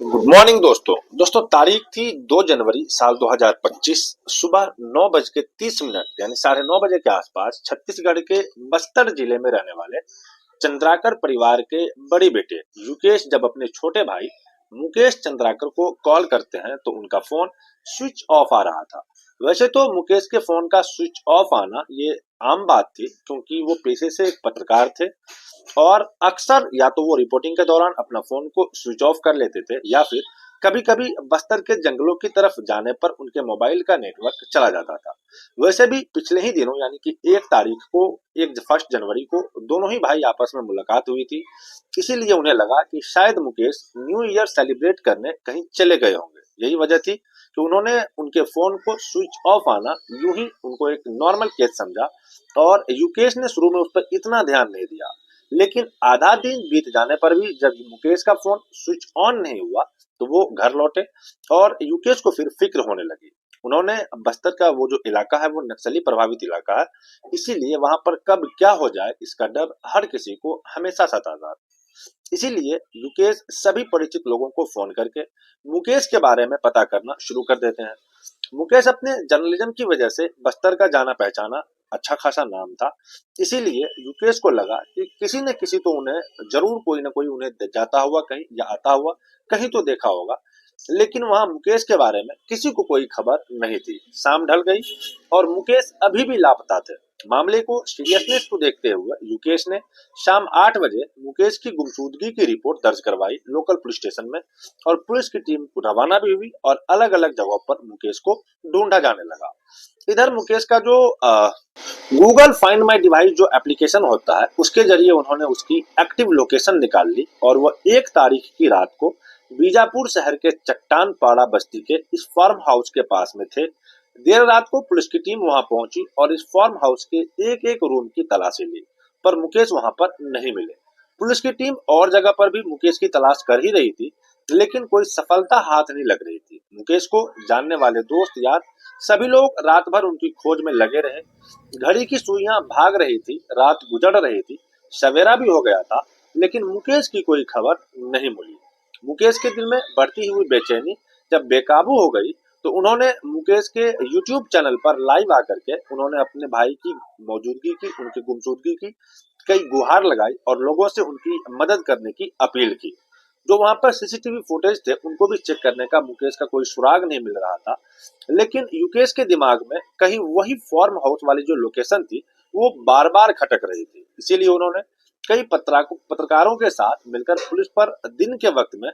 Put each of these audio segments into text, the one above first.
Good morning दोस्तों तारीख थी 2 जनवरी साल 2025। सुबह 9:30 यानी 9:30 के आसपास छत्तीसगढ़ के बस्तर जिले में रहने वाले चंद्राकर परिवार के बड़े बेटे युकेश जब अपने छोटे भाई मुकेश चंद्राकर को कॉल करते हैं तो उनका फोन स्विच ऑफ आ रहा था। वैसे तो मुकेश के फोन का स्विच ऑफ आना ये आम बात थी, क्योंकि वो पेशे से एक पत्रकार थे और अक्सर या तो वो रिपोर्टिंग के दौरान अपना फोन को स्विच ऑफ कर लेते थे या फिर कभी कभी बस्तर के जंगलों की तरफ जाने पर उनके मोबाइल का नेटवर्क चला जाता था। वैसे भी पिछले ही दिनों यानी कि 1 तारीख को 1 जनवरी को दोनों ही भाई आपस में मुलाकात हुई थी। इसीलिए उन्हें लगा कि शायद मुकेश न्यू ईयर सेलिब्रेट करने कहीं चले गए होंगे। यही वजह थी कि उन्होंने उनके फोन को स्विच ऑफ आना यूं ही उनको एक नॉर्मल केस समझा और युकेश ने शुरू में उस पर इतना ध्यान नहीं दिया। लेकिन आधा दिन बीत जाने पर भी जब मुकेश का फोन स्विच ऑन नहीं हुआ तो वो घर लौटे और युकेश को फिर फिक्र होने लगी। उन्होंने बस्तर का वो जो इलाका है वो नक्सली प्रभावित इलाका है, इसीलिए वहां पर कब क्या हो जाए इसका डर हर किसी को हमेशा सताता। इसीलिए युकेश सभी परिचित लोगों को फोन करके मुकेश के बारे में पता करना शुरू कर देते हैं। मुकेश अपने जर्नलिज्म की वजह से बस्तर का जाना पहचाना अच्छा खासा नाम था। इसीलिए युकेश को लगा कि किसी न किसी तो उन्हें जरूर कोई न कोई उन्हें जाता हुआ कहीं या आता हुआ कहीं तो देखा होगा। लेकिन वहां मुकेश के बारे में किसी को कोई खबर नहीं थी। शाम ढल गई और मुकेश अभी भी लापता थे। मामले को सीरियसनेस को देखते हुए युकेश ने शाम 8 बजे मुकेश की गुमशुदगी की रिपोर्ट दर्ज करवाई लोकल पुलिस स्टेशन में और पुलिस की टीम को रवाना भी हुई और अलग अलग जगहों पर मुकेश को ढूंढा जाने लगा। इधर मुकेश का जो गूगल फाइंड माई डिवाइस जो एप्लीकेशन होता है उसके जरिए उन्होंने उसकी एक्टिव लोकेशन निकाल ली और वह 1 तारीख की रात को बीजापुर शहर के चट्टान पाड़ा बस्ती के इस फार्म हाउस के पास में थे। देर रात को पुलिस की टीम वहां पहुंची और इस फार्म हाउस के एक एक रूम की तलाशी ली, पर मुकेश वहां पर नहीं मिले। पुलिस की टीम और जगह पर भी मुकेश की तलाश कर ही रही थी, लेकिन कोई सफलता हाथ नहीं लग रही थी। मुकेश को जानने वाले दोस्त यार सभी लोग रात भर उनकी खोज में लगे रहे। घड़ी की सुइयां भाग रही थी, रात गुजर रही थी, सवेरा भी हो गया था, लेकिन मुकेश की कोई खबर नहीं मिली। मुकेश के दिल में बढ़ती हुई बेचैनी जब बेकाबू हो गई तो उन्होंने मुकेश के यूट्यूब चैनल पर लाइव आकर के उन्होंने अपने भाई की मौजूदगी की, उनकी गुमशुदगी की कई गुहार लगाई और लोगों से उनकी मदद करने की अपील की। जो वहां पर सीसीटीवी फुटेज थे उनको भी चेक करने का मुकेश का कोई सुराग नहीं मिल रहा था। लेकिन युकेश के दिमाग में कहीं वही फार्म हाउस वाली जो लोकेशन थी वो बार बार खटक रही थी। इसीलिए उन्होंने कई पत्रकारों के साथ मिलकर पुलिस पर दिन के वक्त में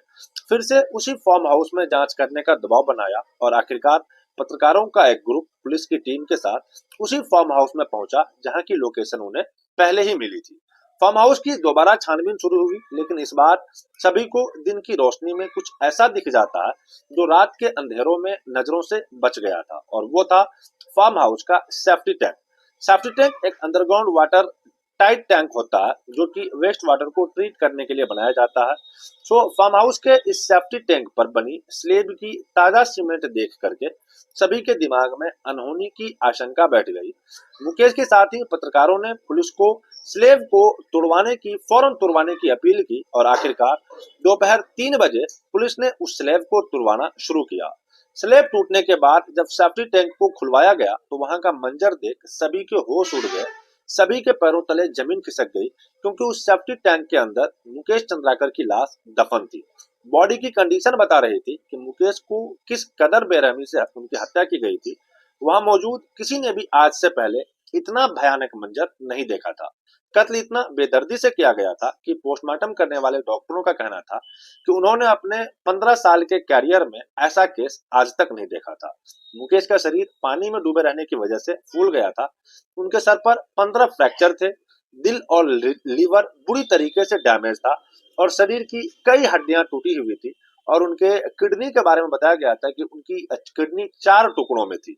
फिर से उसी फार्म हाउस में जांच करने का दबाव बनाया और आखिरकार पत्रकारों का एक ग्रुप पुलिस की टीम के साथ उसी फार्म हाउस में पहुंचा जहां की लोकेशन उन्हें पहले ही मिली थी। फार्म हाउस की दोबारा छानबीन शुरू हुई, लेकिन इस बार सभी को दिन की रोशनी में कुछ ऐसा दिख जाता है जो रात के अंधेरों में नजरों से बच गया था, और वो था फार्म हाउस का सेफ्टी टैंक। सेफ्टी टैंक एक अंडरग्राउंड वाटर टाइट टैंक होता है जो कि वेस्ट वाटर को ट्रीट करने के लिए बनाया जाता है। फार्म हाउस के इस सेफ्टी टैंक पर बनी स्लेब की ताजा सीमेंट देख करके सभी के दिमाग में अनहोनी की आशंका बैठ गई। मुकेश के साथ ही पत्रकारों ने पुलिस को स्लेब को फौरन तुड़वाने की अपील की और आखिरकार दोपहर 3 बजे पुलिस ने उस स्लेब को तुड़वाना शुरू किया। स्लेब टूटने के बाद जब सेफ्टी टैंक को खुलवाया गया तो वहां का मंजर देख सभी के होश उड़ गए। सभी के पैरों तले जमीन खिसक गई, क्योंकि उस सेफ्टी टैंक के अंदर मुकेश चंद्राकर की लाश दफन थी। बॉडी की कंडीशन बता रही थी कि मुकेश को किस कदर बेरहमी से उनकी हत्या की गई थी। वहां मौजूद किसी ने भी आज से पहले इतना भयानक मंजर नहीं देखा था। कत्ल इतना बेदर्दी से किया गया था कि पोस्टमार्टम करने वाले डॉक्टरों का कहना था कि उन्होंने अपने 15 साल के कैरियर में ऐसा केस आज तक नहीं देखा था। मुकेश का शरीर पानी में डूबे रहने की वजह से फूल गया था। उनके सर पर 15 फ्रैक्चर थे, दिल और लीवर बुरी तरीके से डैमेज था और शरीर की कई हड्डियां टूटी हुई थी। और उनके किडनी के बारे में बताया गया था कि उनकी किडनी 4 टुकड़ों में थी।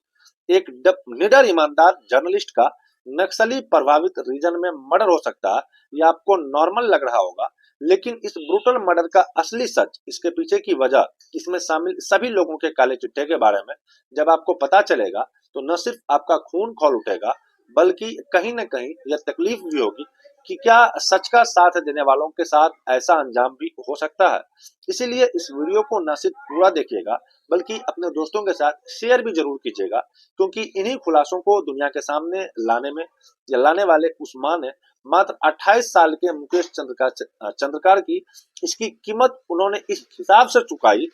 एक निडर ईमानदार जर्नलिस्ट का नक्सली प्रभावित रीजन में मर्डर हो सकता है, यह आपको नॉर्मल लग रहा होगा, लेकिन इस ब्रूटल मर्डर का असली सच, इसके पीछे की वजह, इसमें शामिल सभी लोगों के काले चिट्ठे के बारे में जब आपको पता चलेगा तो न सिर्फ आपका खून खौल उठेगा, बल्कि कहीं न कहीं यह तकलीफ भी होगी कि क्या सच का साथ देने वालों के साथ ऐसा अंजाम भी हो सकता है। इसीलिए इस वीडियो को न सिर्फ पूरा देखिएगा बल्कि अपने दोस्तों के साथ शेयर भी जरूर कीजिएगा, क्योंकि इन्हीं खुलासों को दुनिया के सामने लाने में या लाने वाले उस्मान ने मात्र 28 साल के मुकेश चंद्रकार की इसकी कीमत उन्होंने इस हिसाब से चुकाई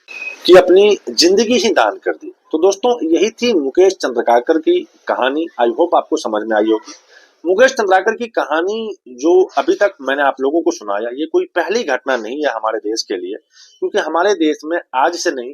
कि अपनी जिंदगी ही दान कर दी। तो दोस्तों, यही थी मुकेश चंद्रकाकर की कहानी। आई होप आपको समझ में आई होगी। मुकेश चंद्राकर की कहानी जो अभी तक मैंने आप लोगों को सुनाया, ये कोई पहली घटना नहीं है हमारे देश के लिए, क्योंकि हमारे देश में आज से नहीं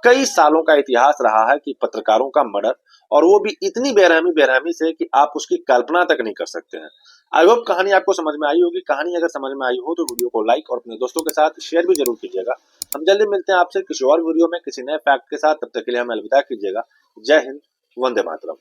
कई सालों का इतिहास रहा है कि पत्रकारों का मर्डर, और वो भी इतनी बेरहमी से कि आप उसकी कल्पना तक नहीं कर सकते हैं। आई होप कहानी आपको समझ में आई होगी। कहानी अगर समझ में आई हो तो वीडियो को लाइक और अपने दोस्तों के साथ शेयर भी जरूर कीजिएगा। हम जल्दी मिलते हैं आपसे किसी और वीडियो में किसी नए फैक्ट के साथ। तब तक के लिए हमें अलविदा कीजिएगा। जय हिंद, वंदे मातरम।